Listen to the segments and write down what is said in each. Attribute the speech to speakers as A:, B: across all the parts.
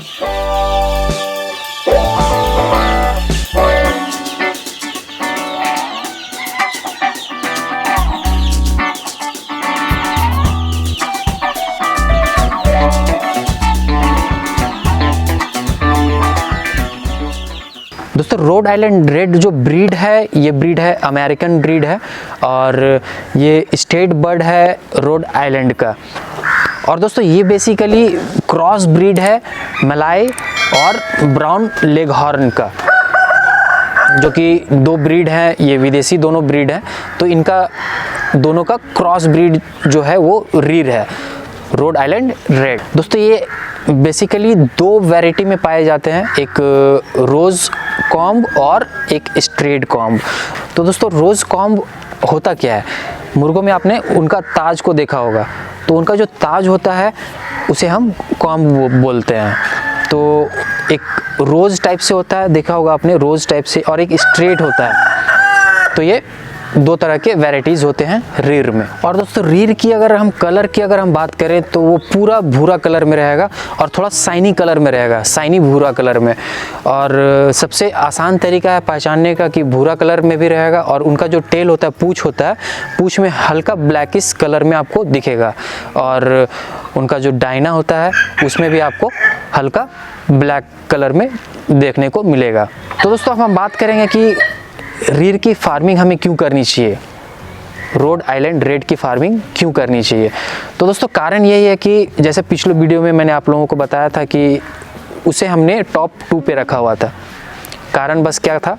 A: दोस्तों Rhode Island red जो breed है, ये ब्रीड है अमेरिकन ब्रीड है और ये स्टेट बर्ड है रोड आइलैंड का। और दोस्तों ये बेसिकली क्रॉस ब्रीड है मलाई और ब्राउन लेग हॉर्न का, जो कि दो ब्रीड है, ये विदेशी दोनों ब्रीड है। तो इनका दोनों का क्रॉस ब्रीड जो है वो रीर है, रोड आइलैंड रेड। दोस्तों ये बेसिकली दो वैरायटी में पाए जाते हैं, एक रोज़ कॉम्ब और एक स्ट्रेट कॉम्ब। तो दोस्तों रोज़ कॉम्ब होता क्या है, मुर्गों में आपने उनका ताज को देखा होगा, तो उनका जो ताज होता है उसे हम कॉम्ब बोलते हैं। तो एक रोज़ टाइप से होता है, देखा होगा आपने रोज़ टाइप से, और एक स्ट्रेट होता है। तो ये दो तरह के वैरायटीज़ होते हैं रीर में। और दोस्तों रीर की अगर हम कलर की अगर हम बात करें तो वो पूरा भूरा कलर में रहेगा और थोड़ा शाइनी कलर में रहेगा, शाइनी भूरा कलर में। और सबसे आसान तरीका है पहचानने का कि भूरा कलर में भी रहेगा, और उनका जो टेल होता है, पूँछ होता है, पूँछ में हल्का ब्लैकिश कलर में आपको दिखेगा, और उनका जो डाइना होता है उसमें भी आपको हल्का ब्लैक कलर में देखने को मिलेगा। तो दोस्तों हम बात करेंगे कि रीर की फार्मिंग हमें क्यों करनी चाहिए, रोड आइलैंड रेड की फार्मिंग क्यों करनी चाहिए। तो दोस्तों कारण यही है कि जैसे पिछले वीडियो में मैंने आप लोगों को बताया था कि उसे हमने टॉप 2 पे रखा हुआ था। कारण बस क्या था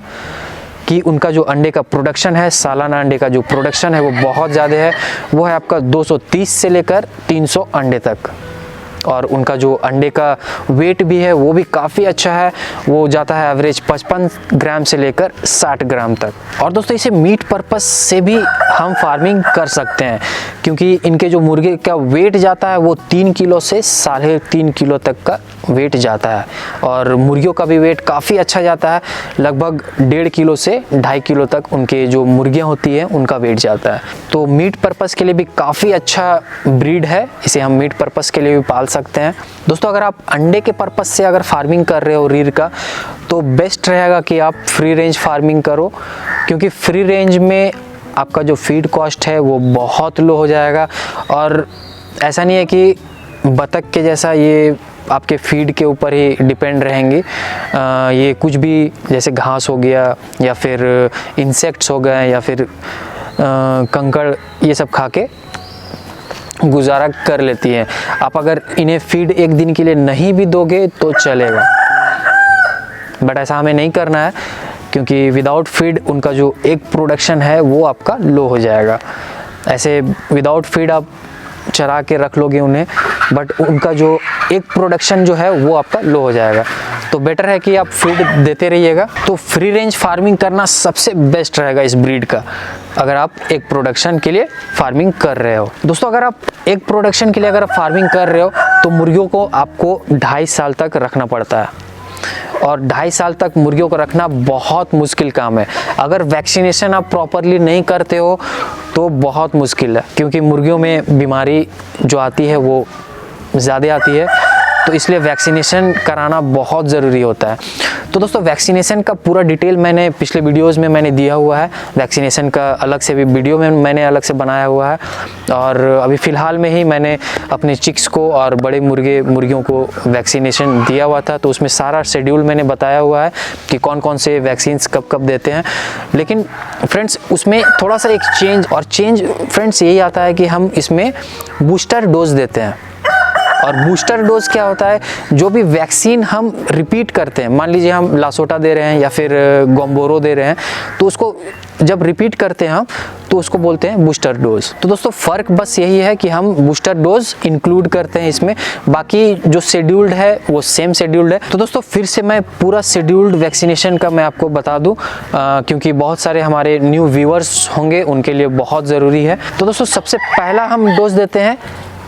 A: कि उनका जो अंडे का प्रोडक्शन है, सालाना अंडे का जो प्रोडक्शन है वो बहुत ज़्यादा है, वो है आपका 230 से लेकर 300 अंडे तक। और उनका जो अंडे का वेट भी है वो भी काफ़ी अच्छा है, वो जाता है एवरेज 55 ग्राम से लेकर 60 ग्राम तक। और दोस्तों इसे मीट पर्पस से भी हम फार्मिंग कर सकते हैं, क्योंकि इनके जो मुर्गे का वेट जाता है वो 3 किलो से 3.5 किलो तक का वेट जाता है, और मुर्गियों का भी वेट काफ़ी अच्छा जाता है, लगभग 1.5 किलो से 2.5 किलो तक उनके जो मुर्गियाँ होती हैं उनका वेट जाता है। तो मीट पर्पस के लिए भी काफ़ी अच्छा ब्रीड है, इसे हम मीट पर्पस के लिए भी पाल सकते हैं। दोस्तों अगर आप अंडे के पर्पस से अगर फार्मिंग कर रहे हो रीर का, तो बेस्ट रहेगा कि आप फ्री रेंज फार्मिंग करो, क्योंकि फ्री रेंज में आपका जो फीड कॉस्ट है वो बहुत लो हो जाएगा। और ऐसा नहीं है कि बतख के जैसा ये आपके फीड के ऊपर ही डिपेंड रहेंगे, ये कुछ भी जैसे घास हो गया या फिर इंसेक्ट्स हो गए या फिर कंकड़, ये सब खा के गुजारा कर लेती हैं। आप अगर इन्हें फीड एक दिन के लिए नहीं भी दोगे तो चलेगा, बट ऐसा हमें नहीं करना है, क्योंकि विदाउट फीड उनका जो एग प्रोडक्शन है वो आपका लो हो जाएगा। ऐसे विदाउट फीड आप चरा के रख लोगे उन्हें, बट उनका जो एग प्रोडक्शन जो है वो आपका लो हो जाएगा। तो बेटर है कि आप फीड देते रहिएगा। तो फ्री रेंज फार्मिंग करना सबसे बेस्ट रहेगा इस ब्रीड का, अगर आप एग प्रोडक्शन के लिए फार्मिंग कर रहे हो। दोस्तों अगर आप एग प्रोडक्शन के लिए अगर फार्मिंग कर रहे हो तो मुर्गियों को आपको 2.5 साल तक रखना पड़ता है, और 2.5 साल तक मुर्गियों को रखना बहुत मुश्किल काम है। अगर वैक्सीनेशन आप प्रॉपरली नहीं करते हो तो बहुत मुश्किल है, क्योंकि मुर्गियों में बीमारी जो आती है वो ज़्यादा आती है, तो इसलिए वैक्सीनेशन कराना बहुत ज़रूरी होता है। तो दोस्तों वैक्सीनेशन का पूरा डिटेल मैंने पिछले वीडियोस में मैंने दिया हुआ है, वैक्सीनेशन का अलग से भी वीडियो में मैंने अलग से बनाया हुआ है। और अभी फ़िलहाल में ही मैंने अपने चिक्स को और बड़े मुर्गियों को वैक्सीनेशन दिया हुआ था, तो उसमें सारा शेड्यूल मैंने बताया हुआ है कि कौन कौन से वैक्सीन्स कब कब देते हैं। लेकिन फ्रेंड्स उसमें थोड़ा सा एक चेंज फ्रेंड्स यही आता है कि हम इसमें बूस्टर डोज देते हैं। और बूस्टर डोज क्या होता है, जो भी वैक्सीन हम रिपीट करते हैं, मान लीजिए हम लासोटा दे रहे हैं या फिर गोम्बोरो दे रहे हैं, तो उसको जब रिपीट करते हैं हम तो उसको बोलते हैं बूस्टर डोज। तो दोस्तों फ़र्क बस यही है कि हम बूस्टर डोज इंक्लूड करते हैं इसमें, बाकी जो शेड्यूल्ड है वो सेम शेड्यूल्ड है। तो दोस्तों फिर से मैं पूरा शेड्यूल्ड वैक्सीनेशन का मैं आपको बता दूं, क्योंकि बहुत सारे हमारे न्यू व्यूअर्स होंगे, उनके लिए बहुत ज़रूरी है। तो दोस्तों सबसे पहला हम डोज देते हैं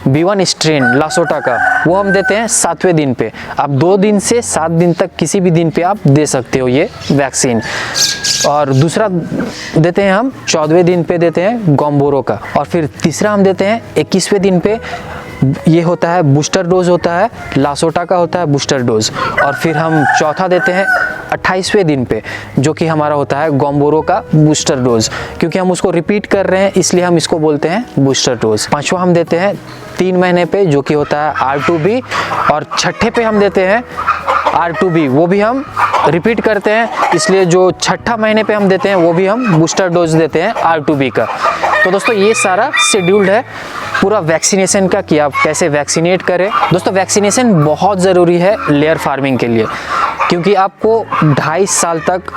A: B1 स्ट्रेन लासोटा का, वो हम देते हैं 7वें दिन पे। आप 2 दिन से 7 दिन तक किसी भी दिन पे आप दे सकते हो ये वैक्सीन। और दूसरा देते हैं हम 14वें दिन पे देते हैं गोम्बोरो का, और फिर तीसरा हम देते हैं 21वें दिन पे ये होता है बूस्टर डोज होता है, लासोटा का होता है बूस्टर डोज। और फिर हम चौथा देते हैं 28वें दिन पे, जो कि हमारा होता है गोम्बोरो का बूस्टर डोज। क्योंकि हम उसको रिपीट कर रहे हैं इसलिए हम इसको बोलते हैं बूस्टर डोज। पांचवा हम देते हैं 3 महीने पे, जो कि होता है R2B। और छठे पे हम देते हैं R2B, वो भी हम रिपीट करते हैं इसलिए जो छठा महीने पे हम देते हैं वो भी हम बूस्टर डोज देते हैं R2B का। तो दोस्तों ये सारा शेड्यूल्ड है पूरा वैक्सीनेशन का कि आप कैसे वैक्सीनेट करें। दोस्तों वैक्सीनेशन बहुत ज़रूरी है लेयर फार्मिंग के लिए, क्योंकि आपको 2.5 साल तक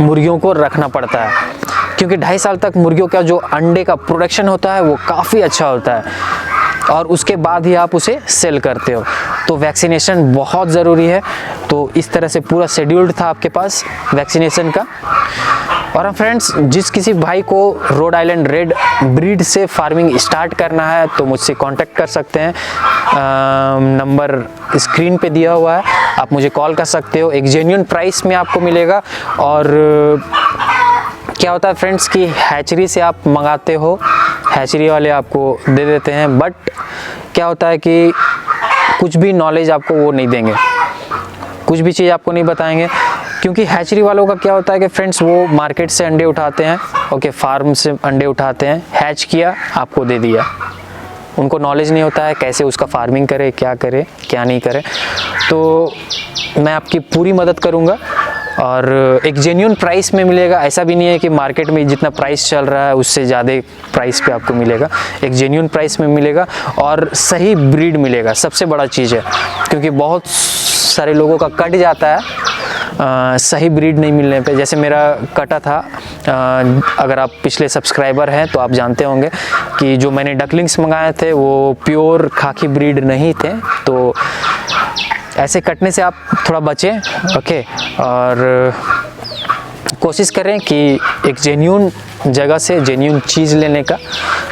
A: मुर्गियों को रखना पड़ता है। क्योंकि 2.5 साल तक मुर्गियों का जो अंडे का प्रोडक्शन होता है वो काफ़ी अच्छा होता है, और उसके बाद ही आप उसे सेल करते हो। तो वैक्सीनेशन बहुत ज़रूरी है। तो इस तरह से पूरा शेड्यूल्ड था आपके पास वैक्सीनेशन का। और हम फ्रेंड्स, जिस किसी भाई को रोड आइलैंड रेड ब्रीड से फार्मिंग स्टार्ट करना है तो मुझसे कांटेक्ट कर सकते हैं। नंबर स्क्रीन पे दिया हुआ है, आप मुझे कॉल कर सकते हो। एक जेन्युइन प्राइस में आपको मिलेगा। और क्या होता है फ्रेंड्स कि हैचरी से आप मंगाते हो, हैचरी वाले आपको दे देते हैं, बट क्या होता है कि कुछ भी नॉलेज आपको वो नहीं देंगे, कुछ भी चीज़ आपको नहीं बताएंगे। क्योंकि हैचरी वालों का क्या होता है कि फ्रेंड्स वो मार्केट से अंडे उठाते हैं, ओके, फार्म से अंडे उठाते हैं, हैच किया, आपको दे दिया। उनको नॉलेज नहीं होता है कैसे उसका फार्मिंग करे, क्या करे, क्या नहीं करे। तो मैं आपकी पूरी मदद करूँगा और एक जेन्युइन प्राइस में मिलेगा। ऐसा भी नहीं है कि मार्केट में जितना प्राइस चल रहा है उससे ज़्यादा प्राइस पे आपको मिलेगा। एक जेन्युइन प्राइस में मिलेगा और सही ब्रीड मिलेगा, सबसे बड़ा चीज़ है। क्योंकि बहुत सारे लोगों का कट जाता है सही ब्रीड नहीं मिलने पे। जैसे मेरा कटा था, अगर आप पिछले सब्सक्राइबर हैं तो आप जानते होंगे कि जो मैंने डकलिंग्स मंगाए थे वो प्योर खाकी ब्रीड नहीं थे। तो ऐसे कटने से आप थोड़ा बचें, ओके। और कोशिश करें कि एक जेन्युइन जगह से जेन्युइन चीज़ लेने का,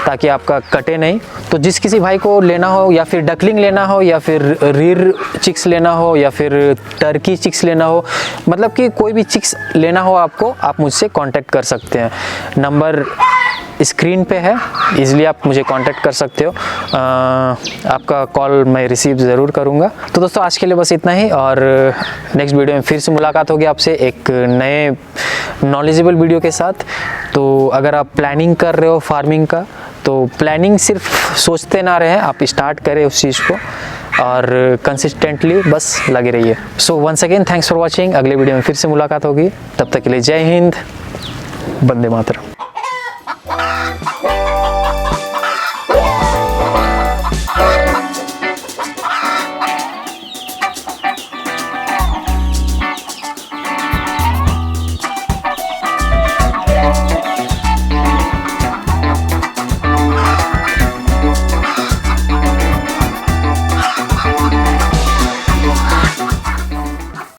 A: ताकि आपका कटे नहीं। तो जिस किसी भाई को लेना हो, या फिर डकलिंग लेना हो, या फिर रीर चिक्स लेना हो, या फिर टर्की चिक्स लेना हो, मतलब कि कोई भी चिक्स लेना हो आपको, आप मुझसे कांटेक्ट कर सकते हैं। नंबर स्क्रीन पे है, इजीली आप मुझे कांटेक्ट कर सकते हो। आपका कॉल मैं रिसीव ज़रूर करूँगा। तो दोस्तों आज के लिए बस इतना ही, और नेक्स्ट वीडियो में फिर से मुलाकात होगी आपसे एक नए नॉलेजेबल वीडियो के साथ। तो अगर आप प्लानिंग कर रहे हो फार्मिंग का, तो प्लानिंग सिर्फ सोचते ना रहें, आप स्टार्ट करें उस चीज़ को और कंसिस्टेंटली बस लगे रहिए। So once again thanks for watching. अगले वीडियो में फिर से मुलाकात होगी, तब तक के लिए जय हिंद, वंदे मातरम।